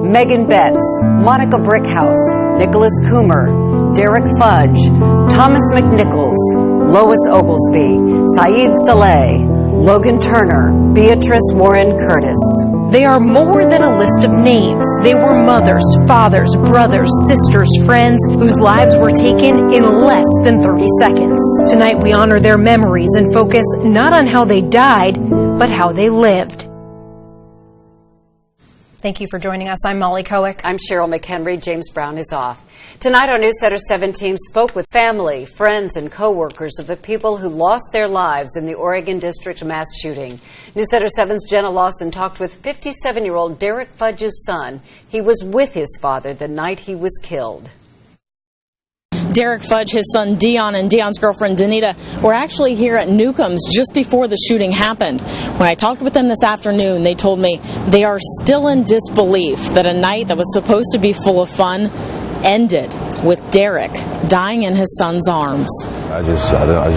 Megan Betts, Monica Brickhouse, Nicholas Coomer, Derek Fudge, Thomas McNichols, Lois Oglesby, Saeed Saleh, Logan Turner, Beatrice Warren Curtis. They are more than a list of names. They were mothers, fathers, brothers, sisters, friends whose lives were taken in less than 30 seconds. Tonight we honor their memories and focus not on how they died, but how they lived. Thank you for joining us. I'm Molly Kowick. I'm Cheryl McHenry. James Brown is off. Tonight, our News Center 7 team spoke with family, friends, and co-workers of the people who lost their lives in the Oregon District mass shooting. News Center 7's Jenna Lawson talked with 57-year-old Derek Fudge's son. He was with his father the night he was killed. Derek Fudge, his son Dion, and Dion's girlfriend Danita were actually here at Newcomb's just before the shooting happened. When I talked with them this afternoon, they told me they are still in disbelief that a night that was supposed to be full of fun ended with Derek dying in his son's arms. I just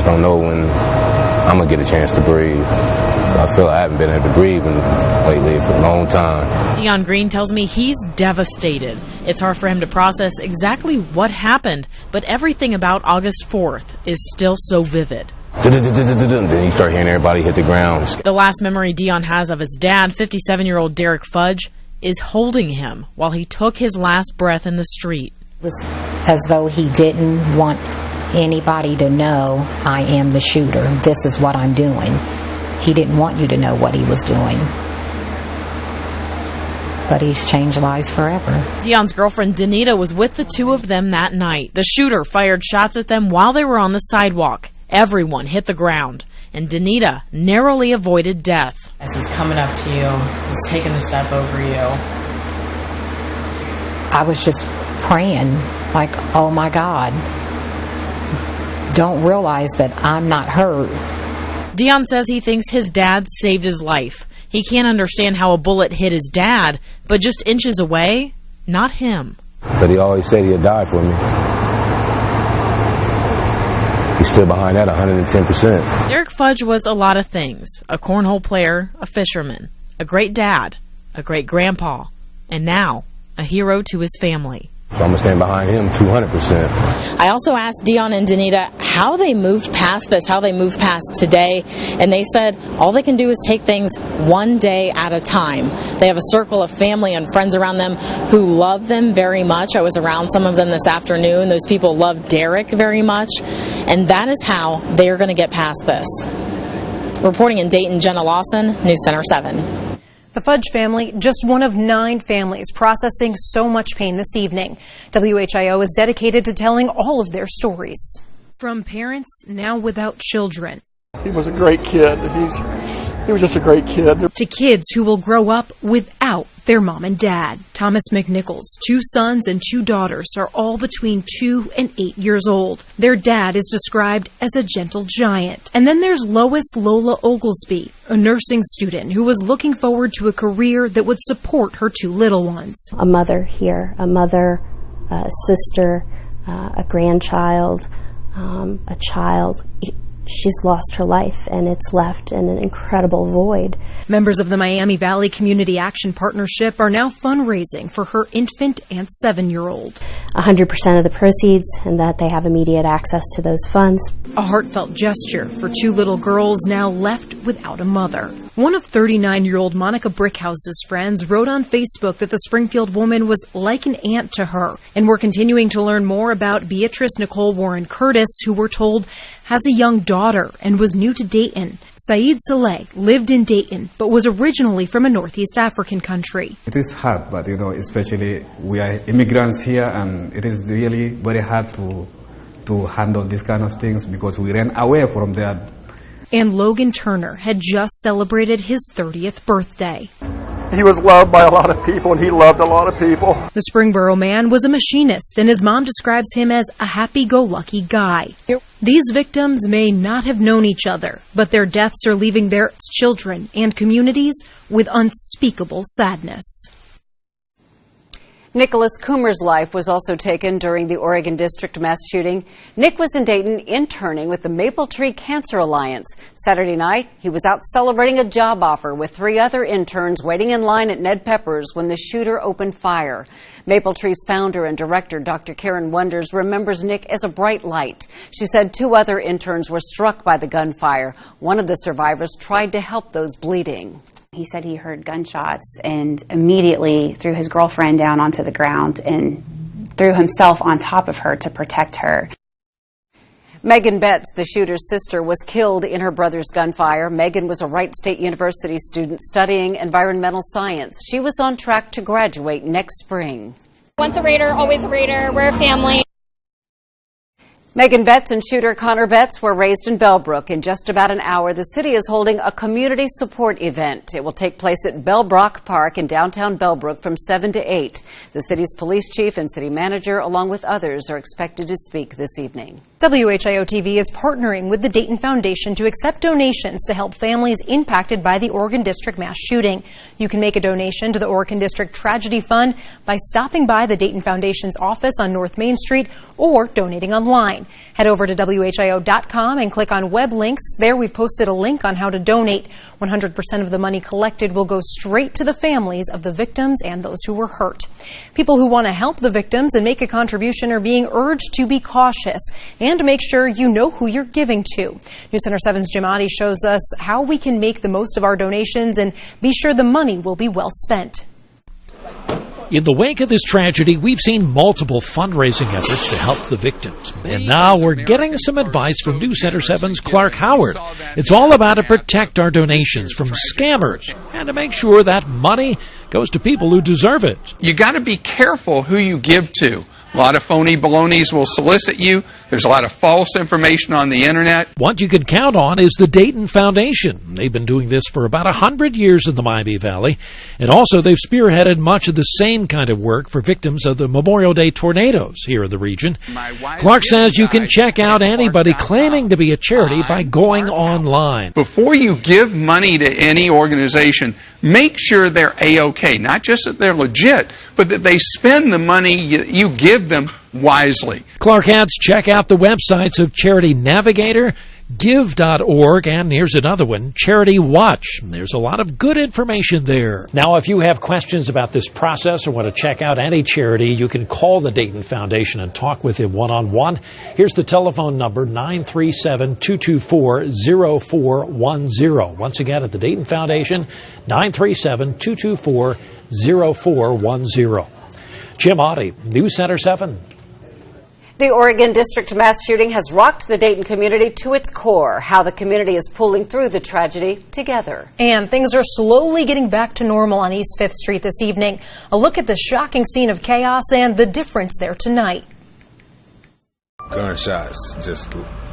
don't know when I'm going to get a chance to breathe. I feel I haven't been able to breathe lately for a long time. Dion Green tells me he's devastated. It's hard for him to process exactly what happened, but everything about August 4th is still so vivid. Then you start hearing everybody hit the ground. The last memory Dion has of his dad, 57-year-old Derek Fudge, is holding him while he took his last breath in the street. It was as though he didn't want anybody to know I am the shooter. This is what I'm doing. He didn't want you to know what he was doing. But he's changed lives forever. Dion's girlfriend Danita was with the two of them that night. The shooter fired shots at them while they were on the sidewalk. Everyone hit the ground, and Danita narrowly avoided death. As he's coming up to you, he's taking a step over you. I was just praying, like, oh my God, don't realize that I'm not hurt. Dion says he thinks his dad saved his life. He can't understand how a bullet hit his dad, but just inches away, not him. But he always said he'd die for me. He stood behind that 110%. Derek Fudge was a lot of things. A cornhole player, a fisherman, a great dad, a great grandpa, and now a hero to his family. So I'm going to stand behind him 200%. I also asked Dion and Danita how they moved past this, how they moved past today, and they said all they can do is take things one day at a time. They have a circle of family and friends around them who love them very much. I was around some of them this afternoon. Those people love Derek very much, and that is how they are going to get past this. Reporting in Dayton, Jenna Lawson, News Center 7. The Fudge family, just one of 9 families processing so much pain this evening. WHIO is dedicated to telling all of their stories. From parents now without children. He was a great kid. He was just a great kid. To kids who will grow up without their mom and dad. Thomas McNichols, 2 sons and 2 daughters, are all between 2 and 8 years old. Their dad is described as a gentle giant. And then there's Lois Lola Oglesby, a nursing student who was looking forward to a career that would support her 2 little ones. A mother here, a mother, a sister, a grandchild, a child. She's lost her life, and it's left in an incredible void. Members of the Miami Valley Community Action Partnership are now fundraising for her infant and 7-year-old. 100% of the proceeds, and that they have immediate access to those funds. A heartfelt gesture for 2 little girls now left without a mother. One of 39-year-old Monica Brickhouse's friends wrote on Facebook that the Springfield woman was like an aunt to her. And we're continuing to learn more about Beatrice Nicole Warren Curtis, who we're told has a young daughter and was new to Dayton. Saeed Saleh lived in Dayton, but was originally from a Northeast African country. It is hard, but especially we are immigrants here, and it is really very hard to handle these kind of things because we ran away from that. And Logan Turner had just celebrated his 30th birthday. He was loved by a lot of people, and he loved a lot of people. The Springboro man was a machinist, and his mom describes him as a happy-go-lucky guy. These victims may not have known each other, but their deaths are leaving their children and communities with unspeakable sadness. Nicholas Coomer's life was also taken during the Oregon District mass shooting. Nick was in Dayton interning with the Maple Tree Cancer Alliance. Saturday night, he was out celebrating a job offer with 3 other interns waiting in line at Ned Pepper's when the shooter opened fire. Maple Tree's founder and director, Dr. Karen Wonders, remembers Nick as a bright light. She said 2 other interns were struck by the gunfire. One of the survivors tried to help those bleeding. He said he heard gunshots and immediately threw his girlfriend down onto the ground and threw himself on top of her to protect her. Megan Betts, the shooter's sister, was killed in her brother's gunfire. Megan was a Wright State University student studying environmental science. She was on track to graduate next spring. Once a Raider, always a Raider. We're a family. Megan Betts and shooter Connor Betts were raised in Bellbrook. In just about an hour, the city is holding a community support event. It will take place at Bellbrook Park in downtown Bellbrook from 7 to 8. The city's police chief and city manager, along with others, are expected to speak this evening. WHIO-TV is partnering with the Dayton Foundation to accept donations to help families impacted by the Oregon District mass shooting. You can make a donation to the Oregon District Tragedy Fund by stopping by the Dayton Foundation's office on North Main Street or donating online. Head over to WHIO.com and click on web links. There we've posted a link on how to donate. 100% of the money collected will go straight to the families of the victims and those who were hurt. People who want to help the victims and make a contribution are being urged to be cautious and make sure you know who you're giving to. News Center 7's Jim Otte shows us how we can make the most of our donations and be sure the money will be well spent. In the wake of this tragedy, we've seen multiple fundraising efforts to help the victims. And now we're getting some advice from News Center 7's Clark Howard. It's all about to protect our donations from scammers and to make sure that money goes to people who deserve it. You got to be careful who you give to. A lot of phony balonies will solicit you. There's a lot of false information on the internet. What you can count on is the Dayton Foundation. They've been doing this for about 100 years in the Miami Valley. And also they've spearheaded much of the same kind of work for victims of the Memorial Day tornadoes here in the region. Clark says you can check out anybody claiming to be a charity by going online. Before you give money to any organization, make sure they're A-OK. Not just that they're legit, but that they spend the money you give them wisely. Clark adds, check out the websites of Charity Navigator, Give.org, and here's another one, Charity Watch. There's a lot of good information there. Now, if you have questions about this process or want to check out any charity, you can call the Dayton Foundation and talk with him one-on-one. Here's the telephone number, 937-224-0410. Once again, at the Dayton Foundation, 937-224-0410. Jim Otte, News Center 7. The Oregon District mass shooting has rocked the Dayton community to its core. How the community is pulling through the tragedy together. And things are slowly getting back to normal on East 5th Street this evening. A look at the shocking scene of chaos and the difference there tonight. Gunshots, just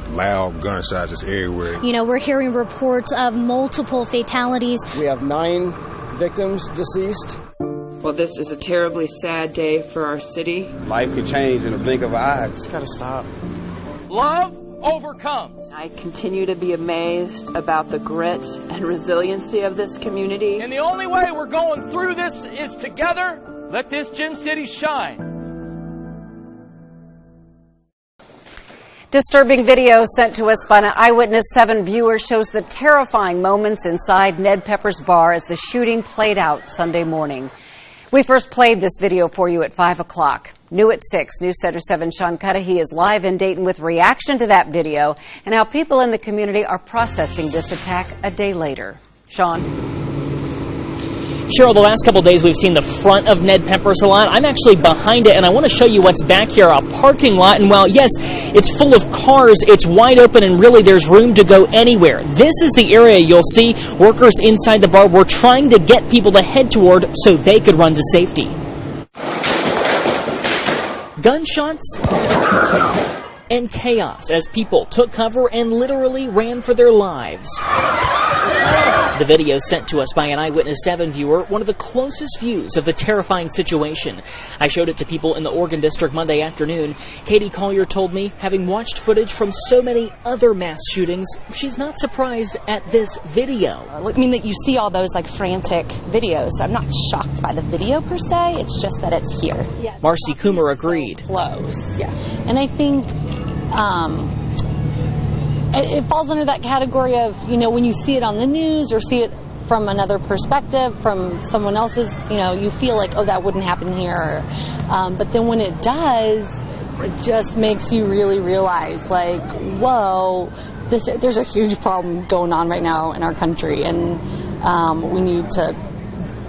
loud gunshots just everywhere. You know, we're hearing reports of multiple fatalities. We have 9 victims deceased. Well, this is a terribly sad day for our city. Life could change in a blink of an eye. It's got to stop. Love overcomes. I continue to be amazed about the grit and resiliency of this community. And the only way we're going through this is together. Let this Gem City shine. Disturbing video sent to us by an Eyewitness 7 viewer shows the terrifying moments inside Ned Pepper's bar as the shooting played out Sunday morning. We first played this video for you at 5 o'clock. New at 6, News Center 7 Sean Cudahy is live in Dayton with reaction to that video and how people in the community are processing this attack a day later. Sean? Cheryl, the last couple of days we've seen the front of Ned Pepper's salon. I'm actually behind it, and I want to show you what's back here, a parking lot. And while, yes, it's full of cars, it's wide open, and really there's room to go anywhere. This is the area you'll see workers inside the bar were trying to get people to head toward so they could run to safety. Gunshots and chaos as people took cover and literally ran for their lives. The video sent to us by an Eyewitness 7 viewer, one of the closest views of the terrifying situation. I showed it to people in the Oregon District Monday afternoon. Katie Collier told me, having watched footage from so many other mass shootings, she's not surprised at this video. I mean, that you see all those like frantic videos. I'm not shocked by the video per se. It's just that it's here. Yeah. Marcy Coomer agreed. So close. Yeah. And I think it falls under that category of, when you see it on the news or see it from another perspective, from someone else's, you feel like, oh, that wouldn't happen here. But then when it does, it just makes you really realize, like, whoa, there's a huge problem going on right now in our country, and we need to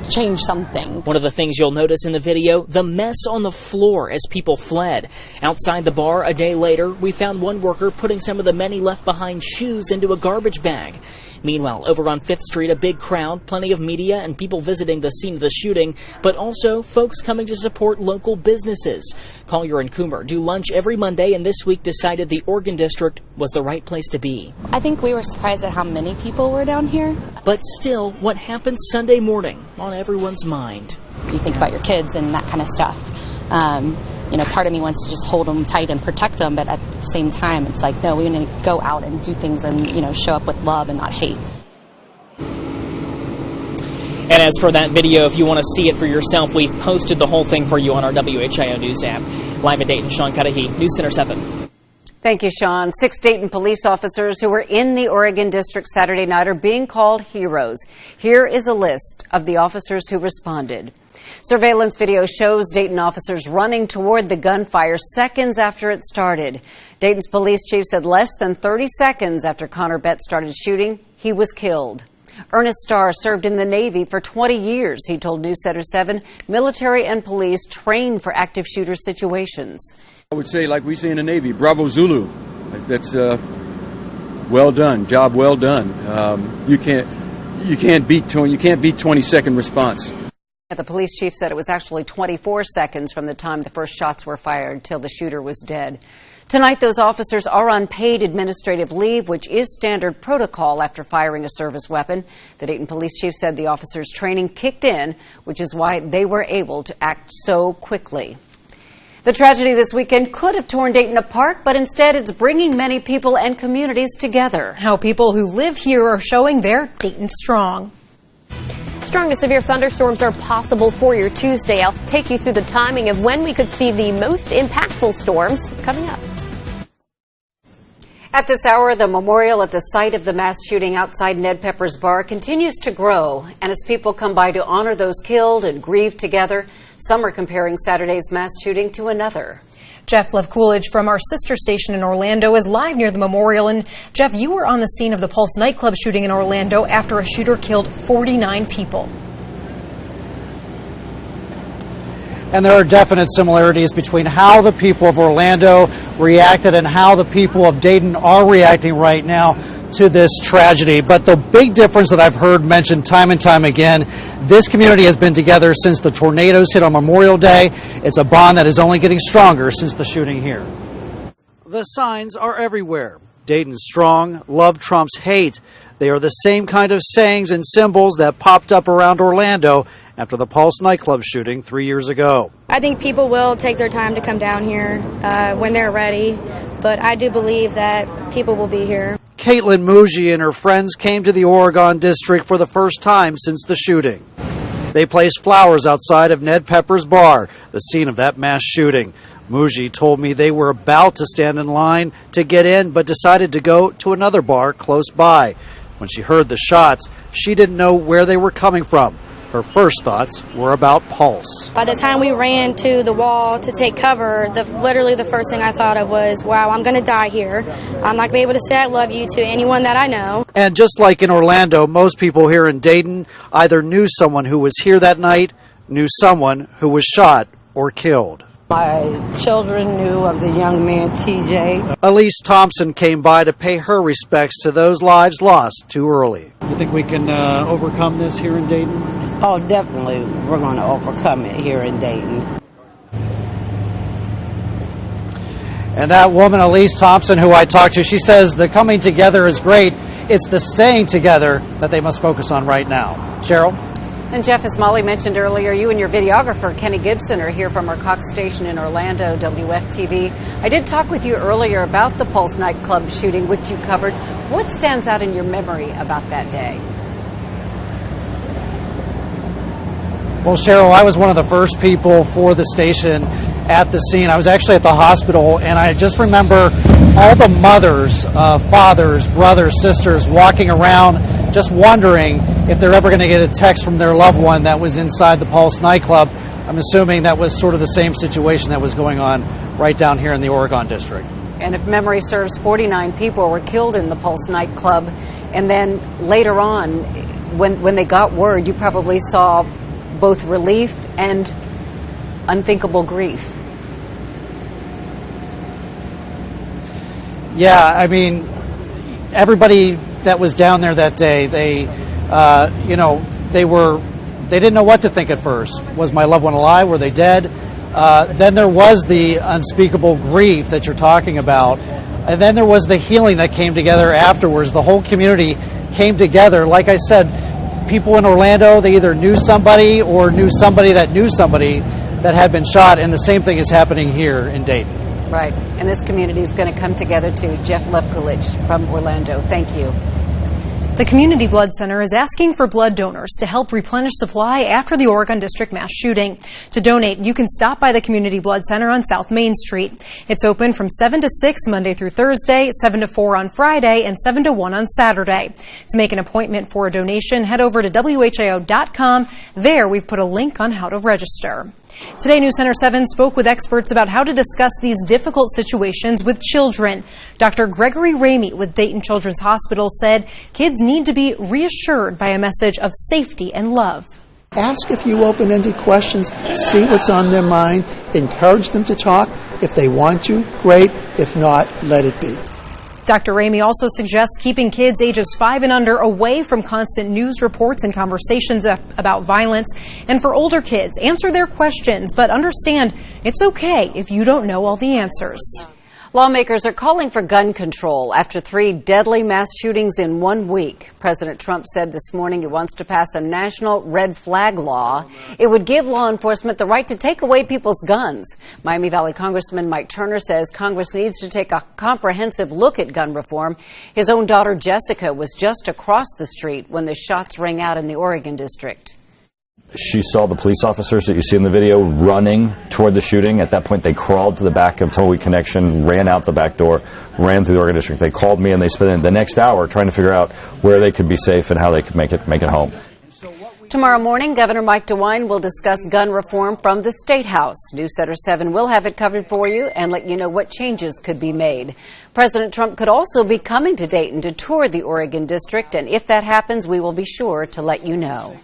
change something. One of the things you'll notice in the video, the mess on the floor as people fled. Outside the bar a day later, we found one worker putting some of the many left behind shoes into a garbage bag. Meanwhile, over on 5th Street, a big crowd, plenty of media and people visiting the scene of the shooting, but also folks coming to support local businesses. Collier and Coomer do lunch every Monday, and this week decided the Oregon District was the right place to be. I think we were surprised at how many people were down here. But still, what happened Sunday morning on everyone's mind. You think about your kids and that kind of stuff. Part of me wants to just hold them tight and protect them, but at the same time, it's like, no, we need to go out and do things and, show up with love and not hate. And as for that video, if you want to see it for yourself, we've posted the whole thing for you on our WHIO News app. Live in Dayton, Sean Cudahy, News Center 7. Thank you, Sean. 6 Dayton police officers who were in the Oregon District Saturday night are being called heroes. Here is a list of the officers who responded. Surveillance video shows Dayton officers running toward the gunfire seconds after it started. Dayton's police chief said less than 30 seconds after Connor Betts started shooting, he was killed. Ernest Starr served in the Navy for 20 years. He told News Center 7 military and police train for active shooter situations. I would say, like we say in the Navy, Bravo Zulu. That's well done, job well done. You can't beat 20-second response. The police chief said it was actually 24 seconds from the time the first shots were fired till the shooter was dead. Tonight, those officers are on paid administrative leave, which is standard protocol after firing a service weapon. The Dayton police chief said the officers' training kicked in, which is why they were able to act so quickly. The tragedy this weekend could have torn Dayton apart, but instead it's bringing many people and communities together. How people who live here are showing they're Dayton strong. Strong to severe thunderstorms are possible for your Tuesday. I'll take you through the timing of when we could see the most impactful storms coming up. At this hour, the memorial at the site of the mass shooting outside Ned Pepper's bar continues to grow. And as people come by to honor those killed and grieve together, some are comparing Saturday's mass shooting to another. Jeff Lev Coolidge from our sister station in Orlando is live near the memorial. And Jeff, you were on the scene of the Pulse nightclub shooting in Orlando after a shooter killed 49 people. And there are definite similarities between how the people of Orlando reacted and how the people of Dayton are reacting right now to this tragedy. But the big difference that I've heard mentioned time and time again, this community has been together since the tornadoes hit on Memorial Day. It's a bond that is only getting stronger since the shooting here. The signs are everywhere. Dayton's strong, love trumps hate. They are the same kind of sayings and symbols that popped up around Orlando after the Pulse nightclub shooting 3 years ago. I think people will take their time to come down here when they're ready, but I do believe that people will be here. Caitlin Muji and her friends came to the Oregon District for the first time since the shooting. They placed flowers outside of Ned Pepper's bar, the scene of that mass shooting. Muji told me they were about to stand in line to get in, but decided to go to another bar close by. When she heard the shots, she didn't know where they were coming from. Her first thoughts were about Pulse. By the time we ran to the wall to take cover, literally the first thing I thought of was, wow, I'm going to die here. I'm not going to be able to say I love you to anyone that I know. And just like in Orlando, most people here in Dayton either knew someone who was here that night, knew someone who was shot or killed. My children knew of the young man, TJ. Elise Thompson came by to pay her respects to those lives lost too early. You think we can overcome this here in Dayton? Oh, definitely. We're going to overcome it here in Dayton. And that woman, Elise Thompson, who I talked to, she says the coming together is great. it's the staying together that they must focus on right now. Cheryl? And Jeff, as Molly mentioned earlier, you and your videographer, Kenny Gibson, are here from our Cox station in Orlando, WFTV. I did talk with you earlier about the Pulse nightclub shooting, which you covered. What stands out in your memory about that day? Well, Cheryl, I was one of the first people for the station at the scene. I was actually at the hospital, and I just remember all the mothers, fathers, brothers, sisters walking around just wondering if they're ever going to get a text from their loved one that was inside the Pulse nightclub. I'm assuming that was sort of the same situation that was going on right down here in the Oregon District. And if memory serves, 49 people were killed in the Pulse nightclub. And then later on, when they got word, you probably saw both relief and unthinkable grief. Yeah, I mean, everybody that was down there that day, they didn't know what to think at first. Was my loved one alive? Were they dead? Then there was the unspeakable grief that you're talking about. And then there was the healing that came together afterwards. The whole community came together. Like I said, people in Orlando, they either knew somebody or knew somebody that that had been shot, and the same thing is happening here in Dayton. Right, and this community is going to come together too. Jeff Lefkowitz from Orlando, thank you. The Community Blood Center is asking for blood donors to help replenish supply after the Oregon District mass shooting. To donate, you can stop by the Community Blood Center on South Main Street. It's open from 7 to 6 Monday through Thursday, 7 to 4 on Friday, and 7 to 1 on Saturday. To make an appointment for a donation, head over to WHIO.com. There, we've put a link on how to register. Today, News Center 7 spoke with experts about how to discuss these difficult situations with children. Dr. Gregory Ramey with Dayton Children's Hospital said kids need to be reassured by a message of safety and love. Ask a few open-ended questions, see what's on their mind, encourage them to talk. If they want to, great. If not, let it be. Dr. Ramey also suggests keeping kids ages 5 and under away from constant news reports and conversations about violence. And for older kids, answer their questions, but understand it's okay if you don't know all the answers. Lawmakers are calling for gun control after 3 deadly mass shootings in 1 week. President Trump said this morning he wants to pass a national red flag law. It would give law enforcement the right to take away people's guns. Miami Valley Congressman Mike Turner says Congress needs to take a comprehensive look at gun reform. His own daughter Jessica was just across the street when the shots rang out in the Oregon District. She saw the police officers that you see in the video running toward the shooting. At that point, they crawled to the back of Tollway Connection, ran out the back door, ran through the Oregon District. They called me, and they spent the next hour trying to figure out where they could be safe and how they could make it home. Tomorrow morning, Governor Mike DeWine will discuss gun reform from the State House. News Center 7 will have it covered for you and let you know what changes could be made. President Trump could also be coming to Dayton to tour the Oregon District, and if that happens, we will be sure to let you know.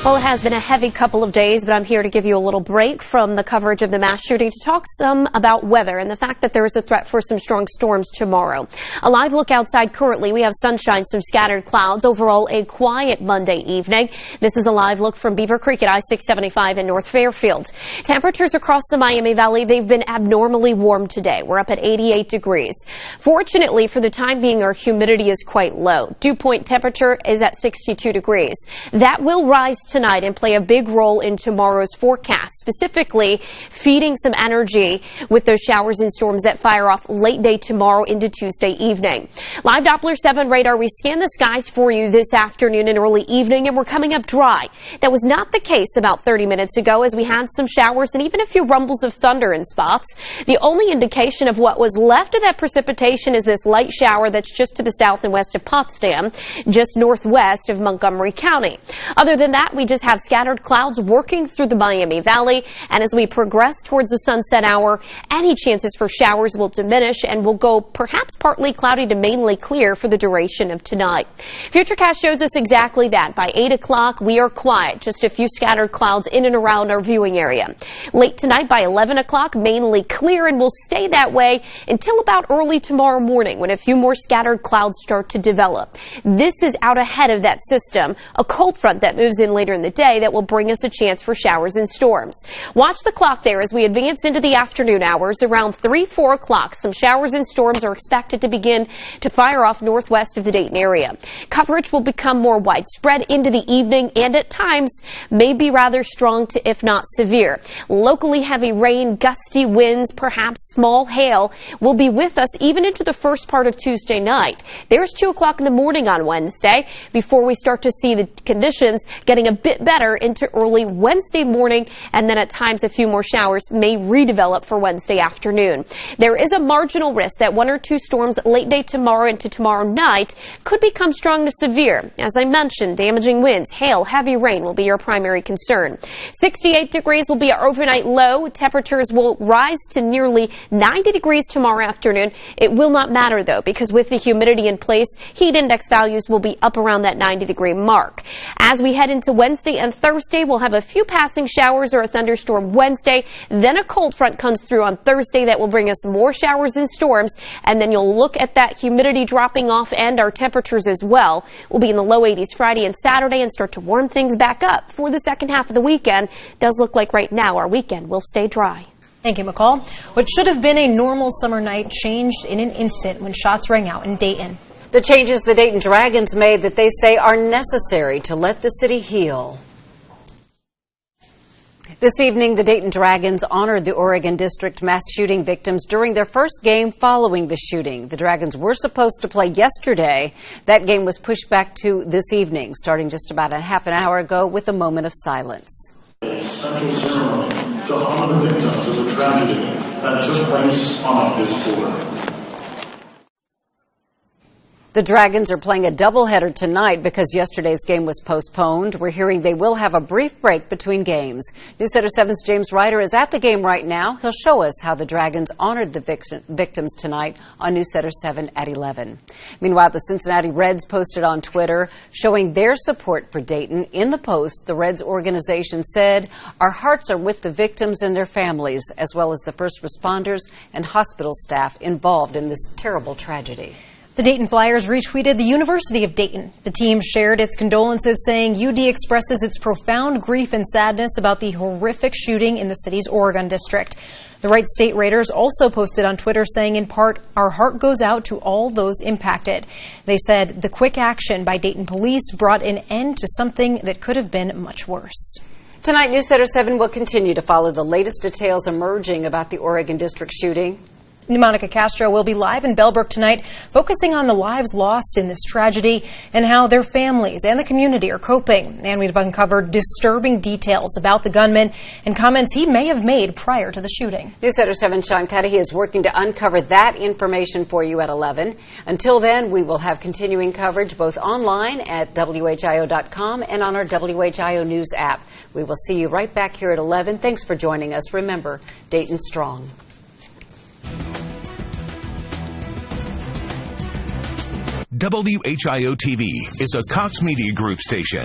Well, it has been a heavy couple of days, but I'm here to give you a little break from the coverage of the mass shooting to talk some about weather and the fact that there is a threat for some strong storms tomorrow. A live look outside currently. We have sunshine, some scattered clouds. Overall, a quiet Monday evening. This is a live look from Beaver Creek at I-675 in North Fairfield. Temperatures across the Miami Valley, they've been abnormally warm today. We're up at 88 degrees. Fortunately, for the time being, our humidity is quite low. Dew point temperature is at 62 degrees. That will rise tonight and play a big role in tomorrow's forecast, specifically feeding some energy with those showers and storms that fire off late day tomorrow into Tuesday evening. Live Doppler 7 radar, we scan the skies for you this afternoon and early evening, and we're coming up dry. That was not the case about 30 minutes ago, as we had some showers and even a few rumbles of thunder in spots. The only indication of what was left of that precipitation is this light shower that's just to the south and west of Potsdam, just northwest of Montgomery County. Other than that, we just have scattered clouds working through the Miami Valley, and as we progress towards the sunset hour, any chances for showers will diminish and will go perhaps partly cloudy to mainly clear for the duration of tonight. Futurecast shows us exactly that. By 8 o'clock, we are quiet, just a few scattered clouds in and around our viewing area. Late tonight by 11 o'clock, mainly clear, and will stay that way until about early tomorrow morning when a few more scattered clouds start to develop. This is out ahead of that system, a cold front that moves in later later in the day that will bring us a chance for showers and storms. Watch the clock there as we advance into the afternoon hours. Around 3-4 o'clock, some showers and storms are expected to begin to fire off northwest of the Dayton area. Coverage will become more widespread into the evening and at times may be rather strong to, if not severe. Locally heavy rain, gusty winds, perhaps small hail will be with us even into the first part of Tuesday night. There's 2 o'clock in the morning on Wednesday before we start to see the conditions getting a bit better into early Wednesday morning, and then at times a few more showers may redevelop for Wednesday afternoon. There is a marginal risk that 1 or 2 storms late day tomorrow into tomorrow night could become strong to severe. As I mentioned, damaging winds, hail, heavy rain will be your primary concern. 68 degrees will be our overnight low. Temperatures will rise to nearly 90 degrees tomorrow afternoon. It will not matter, though, because with the humidity in place, heat index values will be up around that 90-degree mark. As we head into Wednesday and Thursday, we'll have a few passing showers or a thunderstorm Wednesday. Then a cold front comes through on Thursday that will bring us more showers and storms. And then you'll look at that humidity dropping off and our temperatures as well. We'll be in the low 80s Friday and Saturday and start to warm things back up for the second half of the weekend. Does look like right now our weekend will stay dry. Thank you, McCall. What should have been a normal summer night changed in an instant when shots rang out in Dayton. The changes the Dayton Dragons made that they say are necessary to let the city heal. This evening, the Dayton Dragons honored the Oregon District mass shooting victims during their first game following the shooting. The Dragons were supposed to play yesterday. That game was pushed back to this evening, starting just about a half an hour ago with a moment of silence. A special ceremony to honor the victims of a tragedy that took place on this floor. The Dragons are playing a doubleheader tonight because yesterday's game was postponed. We're hearing they will have a brief break between games. Newsletter 7's James Ryder is at the game right now. He'll show us how the Dragons honored the victims tonight on Newsletter 7 at 11. Meanwhile, the Cincinnati Reds posted on Twitter showing their support for Dayton. In the post, the Reds organization said, "Our hearts are with the victims and their families, as well as the first responders and hospital staff involved in this terrible tragedy." The Dayton Flyers retweeted the University of Dayton. The team shared its condolences, saying UD expresses its profound grief and sadness about the horrific shooting in the city's Oregon district. The Wright State Raiders also posted on Twitter saying, in part, "Our heart goes out to all those impacted." They said the quick action by Dayton police brought an end to something that could have been much worse. Tonight, Newsletter 7 will continue to follow the latest details emerging about the Oregon district shooting. Monica Castro will be live in Bellbrook tonight, focusing on the lives lost in this tragedy and how their families and the community are coping. And we've uncovered disturbing details about the gunman and comments he may have made prior to the shooting. Newsletter 7's Sean Cuddy is working to uncover that information for you at 11. Until then, we will have continuing coverage both online at WHIO.com and on our WHIO News app. We will see you right back here at 11. Thanks for joining us. Remember, Dayton strong. WHIO TV is a Cox Media Group station.